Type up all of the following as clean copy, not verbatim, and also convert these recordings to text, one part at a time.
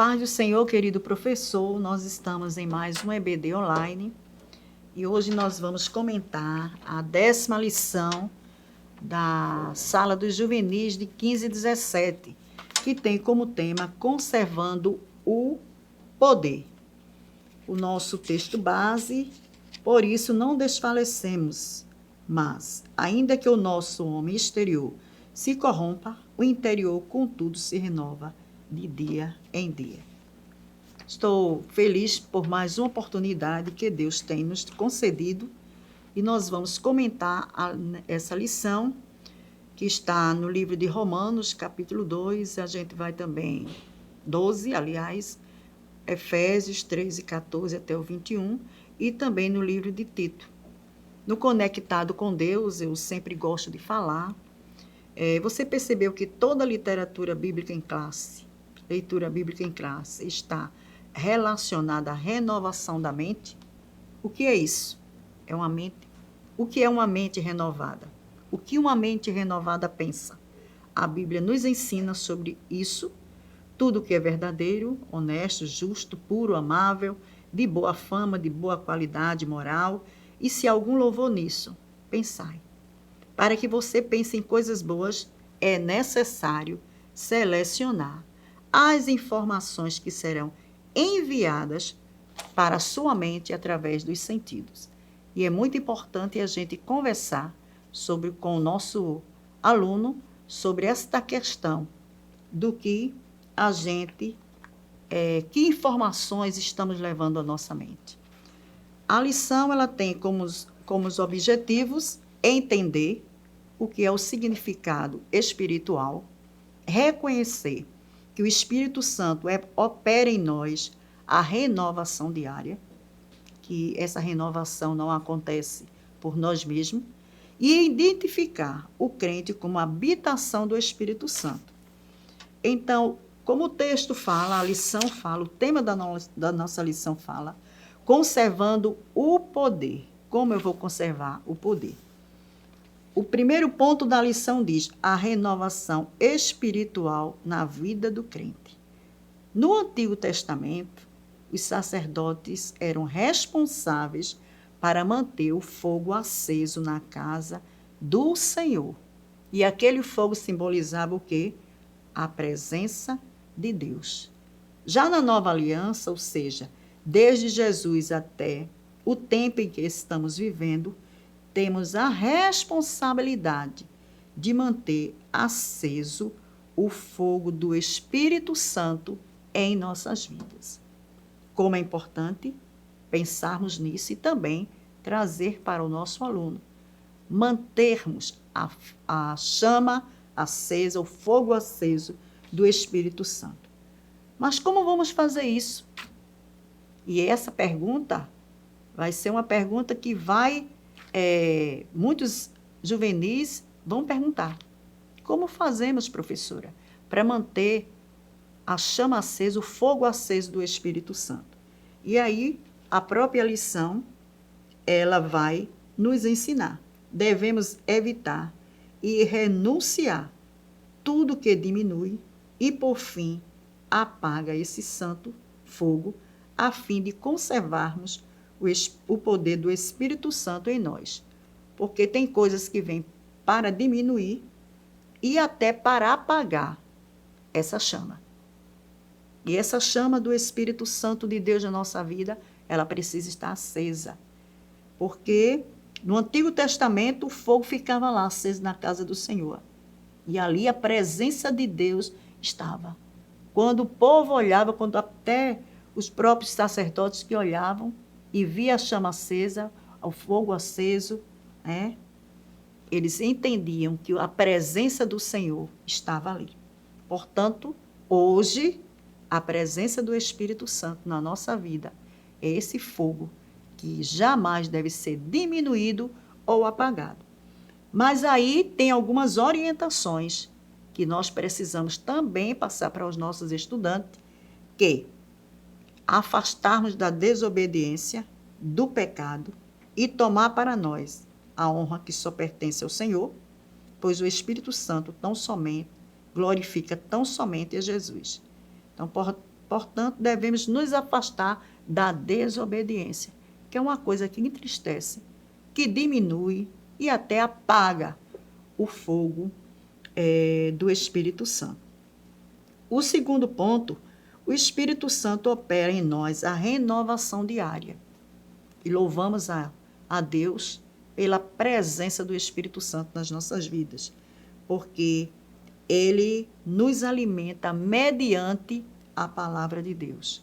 paz do Senhor, querido professor, nós estamos em mais um EBD online e hoje nós vamos comentar a 10ª lição da Sala dos Juvenis de 15 e 17, que tem como tema Conservando o Poder. O nosso texto base, por isso não desfalecemos, mas, ainda que o nosso homem exterior se corrompa, o interior, contudo, se renova de dia em dia. Estou feliz por mais uma oportunidade que Deus tem nos concedido e nós vamos comentar essa lição que está no livro de Romanos, capítulo 2, a gente vai também 12, aliás, Efésios 13, 14 até o 21 e também no livro de Tito. No Conectado com Deus, eu sempre gosto de falar, você percebeu que toda literatura bíblica em classe, leitura bíblica em classe, está relacionada à renovação da mente? O que é isso? É uma mente. O que é uma mente renovada? O que uma mente renovada pensa? A Bíblia nos ensina sobre isso, tudo que é verdadeiro, honesto, justo, puro, amável, de boa fama, de boa qualidade moral, e se algum louvor nisso, pensai. Para que você pense em coisas boas, é necessário selecionar as informações que serão enviadas para a sua mente através dos sentidos. E é muito importante a gente conversar com o nosso aluno sobre esta questão do que a gente, que informações estamos levando à nossa mente. A lição ela tem como os objetivos entender o que é o significado espiritual, reconhecer que o Espírito Santo opera em nós a renovação diária, que essa renovação não acontece por nós mesmos, e identificar o crente como habitação do Espírito Santo. Então, como o texto fala, a lição fala, o tema da nossa lição fala, conservando o poder. Como eu vou conservar o poder? O primeiro ponto da lição diz a renovação espiritual na vida do crente. No Antigo Testamento, os sacerdotes eram responsáveis para manter o fogo aceso na casa do Senhor. E aquele fogo simbolizava o quê? A presença de Deus. Já na Nova Aliança, ou seja, desde Jesus até o tempo em que estamos vivendo, temos a responsabilidade de manter aceso o fogo do Espírito Santo em nossas vidas. Como é importante pensarmos nisso e também trazer para o nosso aluno, mantermos a chama acesa, o fogo aceso do Espírito Santo. Mas como vamos fazer isso? E essa pergunta vai ser uma pergunta que muitos juvenis vão perguntar. Como fazemos, professora, para manter a chama acesa, o fogo aceso do Espírito Santo? E aí, a própria lição, ela vai nos ensinar. Devemos evitar e renunciar tudo que diminui e, por fim, apaga esse santo fogo, a fim de conservarmos o poder do Espírito Santo em nós. Porque tem coisas que vêm para diminuir e até para apagar essa chama. E essa chama do Espírito Santo de Deus na nossa vida, ela precisa estar acesa. Porque no Antigo Testamento o fogo ficava lá aceso na casa do Senhor. E ali a presença de Deus estava. Quando o povo olhava, quando até os próprios sacerdotes que olhavam e via a chama acesa, o fogo aceso, eles entendiam que a presença do Senhor estava ali. Portanto, hoje, a presença do Espírito Santo na nossa vida é esse fogo que jamais deve ser diminuído ou apagado. Mas aí tem algumas orientações que nós precisamos também passar para os nossos estudantes, que afastarmos da desobediência, do pecado e tomar para nós a honra que só pertence ao Senhor, pois o Espírito Santo glorifica tão somente a Jesus. Então, Portanto, devemos nos afastar da desobediência, que é uma coisa que entristece, que diminui e até apaga o fogo do Espírito Santo. O segundo ponto, o Espírito Santo opera em nós a renovação diária. E louvamos a Deus pela presença do Espírito Santo nas nossas vidas, porque ele nos alimenta mediante a palavra de Deus.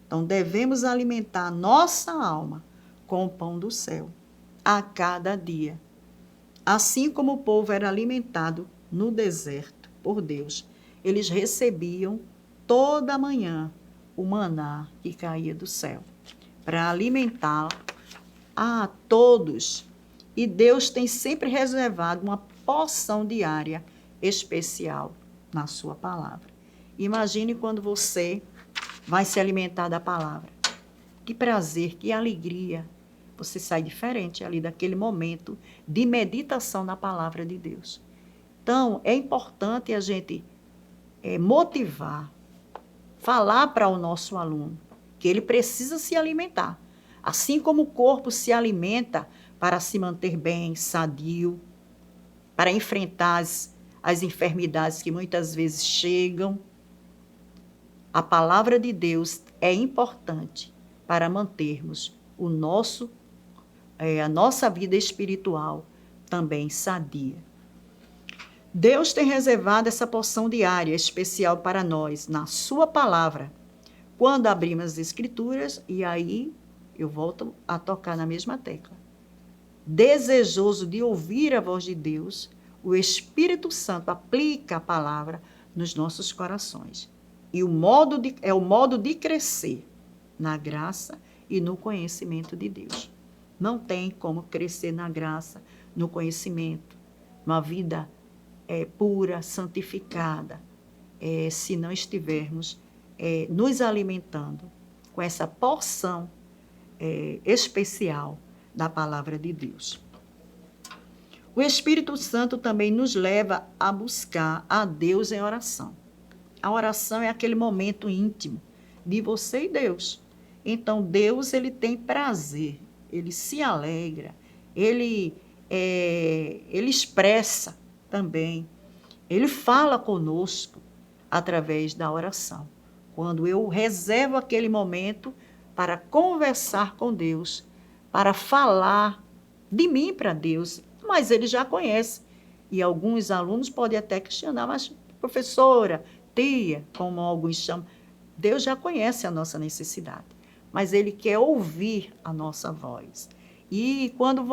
Então, devemos alimentar nossa alma com o pão do céu, a cada dia. Assim como o povo era alimentado no deserto por Deus, eles recebiam toda manhã o maná que caía do céu, para alimentar a todos. E Deus tem sempre reservado uma porção diária especial na sua palavra. Imagine quando você vai se alimentar da palavra. Que prazer, que alegria. Você sai diferente ali daquele momento de meditação na palavra de Deus. Então, é importante a gente motivar, falar para o nosso aluno que ele precisa se alimentar. Assim como o corpo se alimenta para se manter bem, sadio, para enfrentar as enfermidades que muitas vezes chegam, a palavra de Deus é importante para mantermos a nossa vida espiritual também sadia. Deus tem reservado essa porção diária especial para nós, na sua palavra. Quando abrimos as Escrituras, e aí eu volto a tocar na mesma tecla. Desejoso de ouvir a voz de Deus, o Espírito Santo aplica a palavra nos nossos corações. E é o modo de crescer na graça e no conhecimento de Deus. Não tem como crescer na graça, no conhecimento, uma vida pura, santificada, se não estivermos nos alimentando com essa porção especial da palavra de Deus. O Espírito Santo também nos leva a buscar a Deus em oração. A oração é aquele momento íntimo de você e Deus. Então, Deus, ele tem prazer, ele se alegra, ele expressa também, ele fala conosco através da oração. Quando eu reservo aquele momento para conversar com Deus, para falar de mim para Deus, mas ele já conhece. E alguns alunos podem até questionar, mas professora, tia, como alguns chamam, Deus já conhece a nossa necessidade, mas ele quer ouvir a nossa voz. E quando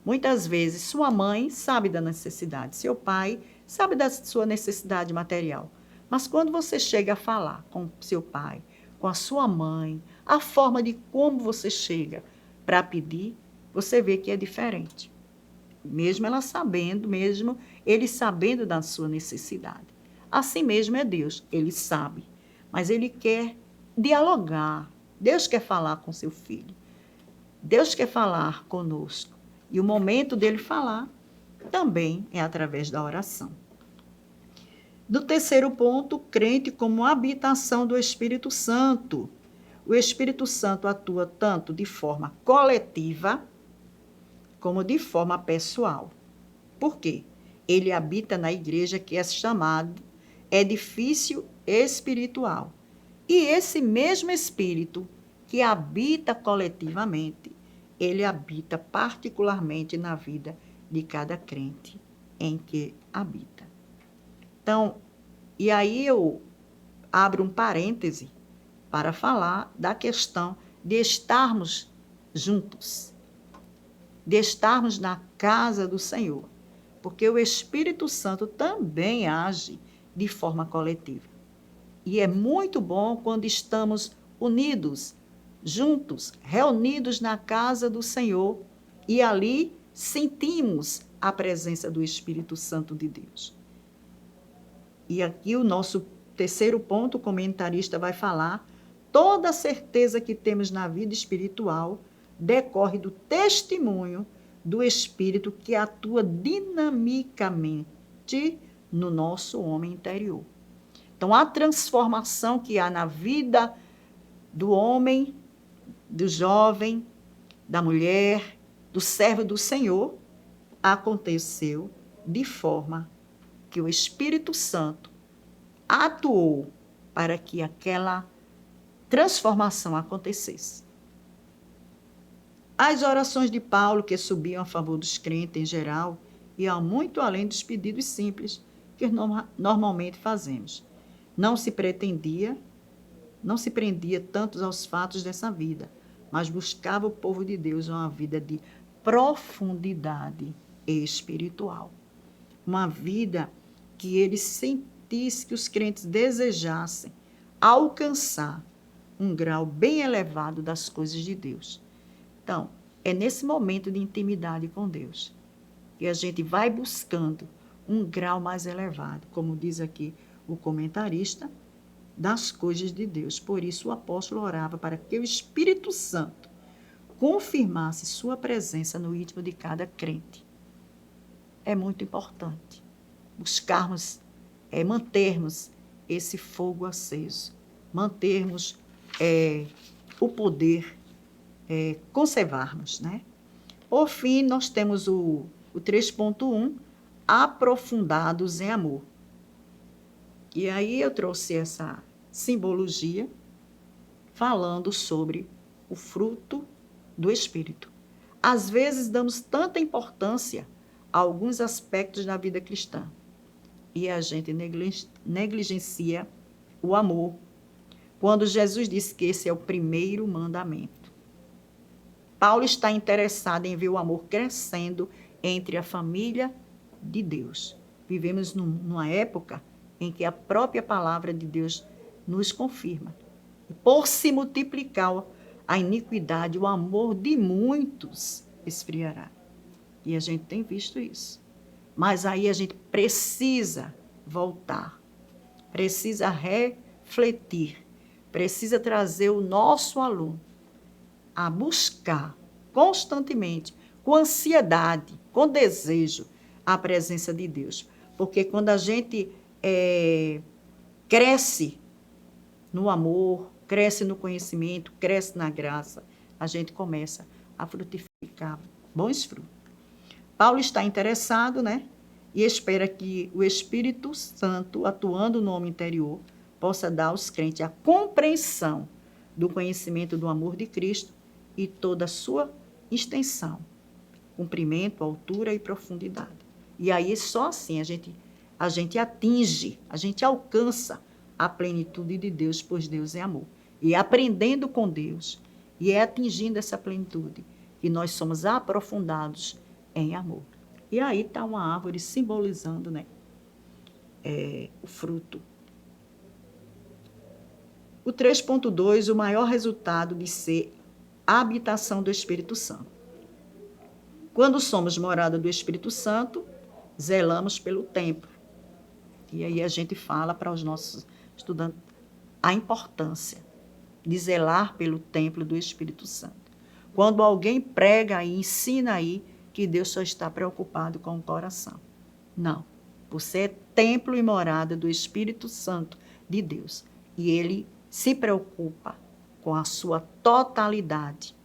muitas vezes, sua mãe sabe da necessidade, seu pai sabe da sua necessidade material, mas quando você chega a falar com seu pai, com a sua mãe, a forma de como você chega para pedir, você vê que é diferente. Mesmo ela sabendo, mesmo ele sabendo da sua necessidade. Assim mesmo é Deus, ele sabe, mas ele quer dialogar. Deus quer falar com seu filho. Deus quer falar conosco. E o momento dele falar também é através da oração. Do terceiro ponto, o crente como habitação do Espírito Santo. O Espírito Santo atua tanto de forma coletiva como de forma pessoal. Por quê? Ele habita na igreja que é chamado edifício espiritual. E esse mesmo Espírito que habita coletivamente, ele habita particularmente na vida de cada crente em que habita. Então, e aí eu abro um parêntese para falar da questão de estarmos juntos, de estarmos na casa do Senhor, porque o Espírito Santo também age de forma coletiva. E é muito bom quando estamos unidos, juntos, reunidos na casa do Senhor e ali sentimos a presença do Espírito Santo de Deus. E aqui o nosso terceiro ponto, o comentarista vai falar, toda a certeza que temos na vida espiritual decorre do testemunho do Espírito que atua dinamicamente no nosso homem interior. Então, a transformação que há na vida do homem, do jovem, da mulher, do servo do Senhor, aconteceu de forma que o Espírito Santo atuou para que aquela transformação acontecesse. As orações de Paulo, que subiam a favor dos crentes em geral, iam muito além dos pedidos simples que normalmente fazemos. Não se prendia tanto aos fatos dessa vida, mas buscava o povo de Deus uma vida de profundidade espiritual. Uma vida que eles sentissem, que os crentes desejassem alcançar um grau bem elevado das coisas de Deus. Então, é nesse momento de intimidade com Deus que a gente vai buscando um grau mais elevado, como diz aqui o comentarista, das coisas de Deus. Por isso o apóstolo orava para que o Espírito Santo confirmasse sua presença no íntimo de cada crente. É muito importante buscarmos, mantermos esse fogo aceso, mantermos o poder, conservarmos, né? Por fim, nós temos o 3.1, aprofundados em amor. E aí eu trouxe essa simbologia falando sobre o fruto do Espírito. Às vezes damos tanta importância a alguns aspectos da vida cristã e a gente negligencia o amor, quando Jesus disse que esse é o primeiro mandamento. Paulo está interessado em ver o amor crescendo entre a família de Deus. Vivemos numa época em que a própria palavra de Deus nos confirma. Por se multiplicar a iniquidade, o amor de muitos esfriará. E a gente tem visto isso. Mas aí a gente precisa voltar, precisa refletir, precisa trazer o nosso aluno a buscar constantemente, com ansiedade, com desejo, a presença de Deus. Porque quando a gente cresce no amor, cresce no conhecimento, cresce na graça, a gente começa a frutificar bons frutos. Paulo está interessado, né? E espera que o Espírito Santo, atuando no homem interior, possa dar aos crentes a compreensão do conhecimento do amor de Cristo e toda a sua extensão, comprimento, altura e profundidade. E aí só assim a gente atinge, a gente alcança a plenitude de Deus, pois Deus é amor. E aprendendo com Deus, e atingindo essa plenitude, que nós somos aprofundados em amor. E aí está uma árvore simbolizando, né, o fruto. O 3.2, o maior resultado de ser a habitação do Espírito Santo. Quando somos morada do Espírito Santo, zelamos pelo templo. E aí a gente fala para os nossos estudantes a importância de zelar pelo templo do Espírito Santo. Quando alguém prega e ensina aí que Deus só está preocupado com o coração. Não. Você é templo e morada do Espírito Santo de Deus. E ele se preocupa com a sua totalidade.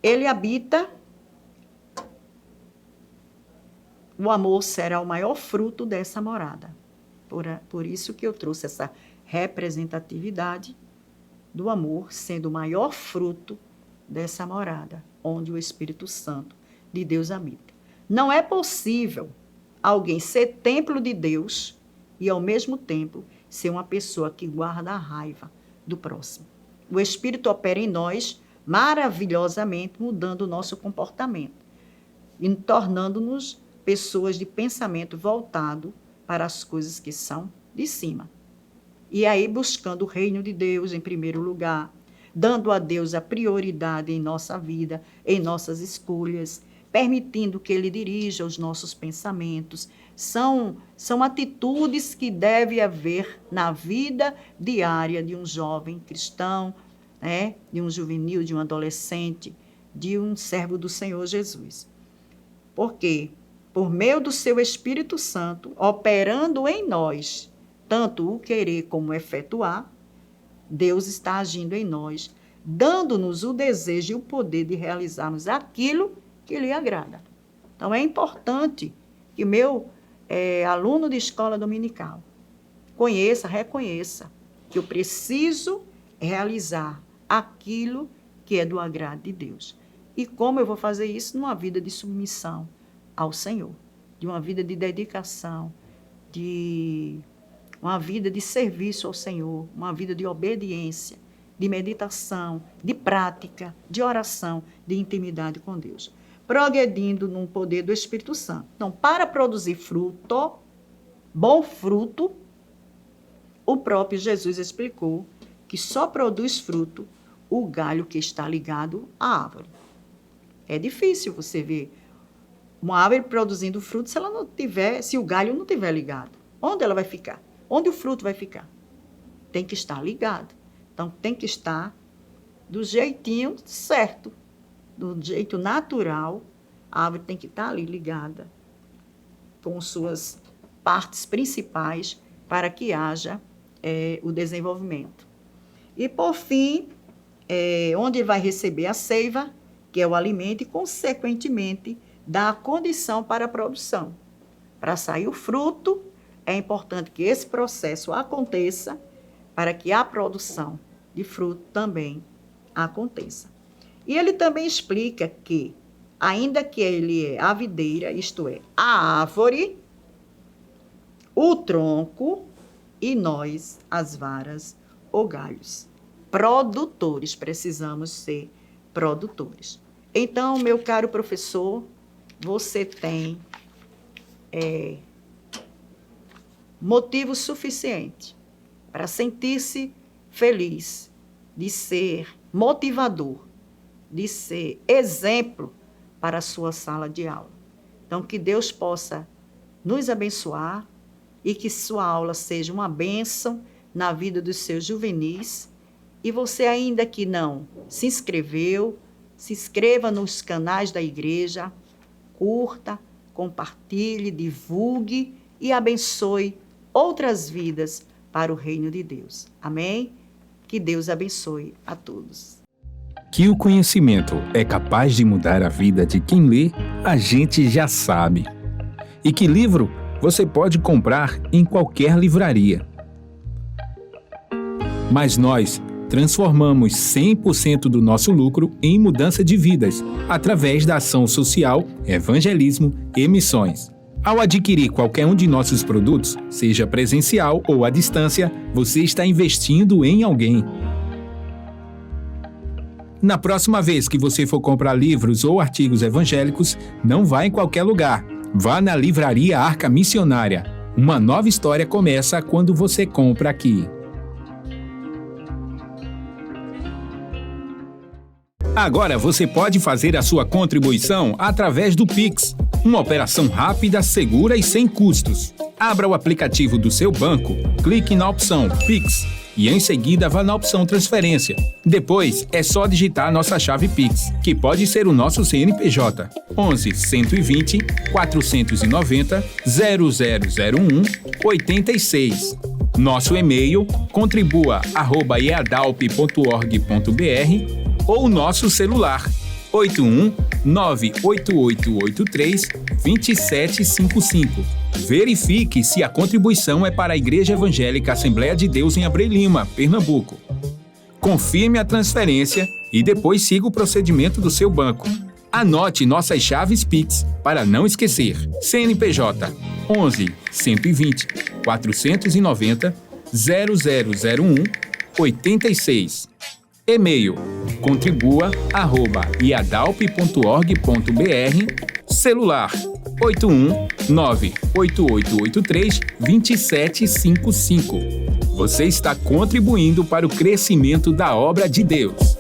Ele habita, o amor será o maior fruto dessa morada. Por isso que eu trouxe essa representatividade do amor sendo o maior fruto dessa morada, onde o Espírito Santo de Deus habita. Não é possível alguém ser templo de Deus e, ao mesmo tempo, ser uma pessoa que guarda a raiva do próximo. O Espírito opera em nós maravilhosamente, mudando o nosso comportamento e tornando-nos pessoas de pensamento voltado para as coisas que são de cima. E aí buscando o reino de Deus em primeiro lugar, dando a Deus a prioridade em nossa vida, em nossas escolhas, permitindo que Ele dirija os nossos pensamentos. São atitudes que deve haver na vida diária de um jovem cristão, né? De um juvenil, de um adolescente, de um servo do Senhor Jesus. Por quê? Por meio do seu Espírito Santo, operando em nós, tanto o querer como o efetuar, Deus está agindo em nós, dando-nos o desejo e o poder de realizarmos aquilo que lhe agrada. Então, é importante que meu aluno de escola dominical reconheça que eu preciso realizar aquilo que é do agrado de Deus. E como eu vou fazer isso? Numa vida de submissão ao Senhor, de uma vida de dedicação, de uma vida de serviço ao Senhor, uma vida de obediência, de meditação, de prática, de oração, de intimidade com Deus, progredindo no poder do Espírito Santo. Então, para produzir fruto, bom fruto, o próprio Jesus explicou que só produz fruto o galho que está ligado à árvore. É difícil você ver uma árvore produzindo fruto se o galho não estiver ligado. Onde ela vai ficar? Onde o fruto vai ficar? Tem que estar ligado. Então, tem que estar do jeitinho certo, do jeito natural. A árvore tem que estar ali ligada com suas partes principais para que haja o desenvolvimento. E, por fim, onde vai receber a seiva, que é o alimento, e, consequentemente, dá a condição para a produção. Para sair o fruto, é importante que esse processo aconteça para que a produção de fruto também aconteça. E ele também explica que, ainda que ele é a videira, isto é, a árvore, o tronco e nós, as varas ou galhos. Produtores, precisamos ser produtores. Então, meu caro professor, você tem motivo suficiente para sentir-se feliz, de ser motivador, de ser exemplo para a sua sala de aula. Então, que Deus possa nos abençoar e que sua aula seja uma bênção na vida dos seus juvenis. E você ainda que não se inscreveu, se inscreva nos canais da igreja, curta, compartilhe, divulgue e abençoe outras vidas para o reino de Deus. Amém? Que Deus abençoe a todos. Que o conhecimento é capaz de mudar a vida de quem lê, a gente já sabe. E que livro você pode comprar em qualquer livraria. Mas nós transformamos 100% do nosso lucro em mudança de vidas, através da ação social, evangelismo e missões. Ao adquirir qualquer um de nossos produtos, seja presencial ou à distância, você está investindo em alguém. Na próxima vez que você for comprar livros ou artigos evangélicos, não vá em qualquer lugar. Vá na Livraria Arca Missionária. Uma nova história começa quando você compra aqui. Agora você pode fazer a sua contribuição através do Pix, uma operação rápida, segura e sem custos. Abra o aplicativo do seu banco, clique na opção Pix e em seguida vá na opção Transferência. Depois é só digitar a nossa chave Pix, que pode ser o nosso CNPJ 11 120 490 0001 86. Nosso e-mail contribua@eadalp.org.br ou nosso celular 81 98883 2755. Verifique se a contribuição é para a Igreja Evangélica Assembleia de Deus em Abreu Lima, Pernambuco. Confirme a transferência e depois siga o procedimento do seu banco. Anote nossas chaves Pix para não esquecer. CNPJ 11 120 490 0001 86. E-mail contribua@iadalp.org.br. Celular 81 98883 2755. Você está contribuindo para o crescimento da obra de Deus.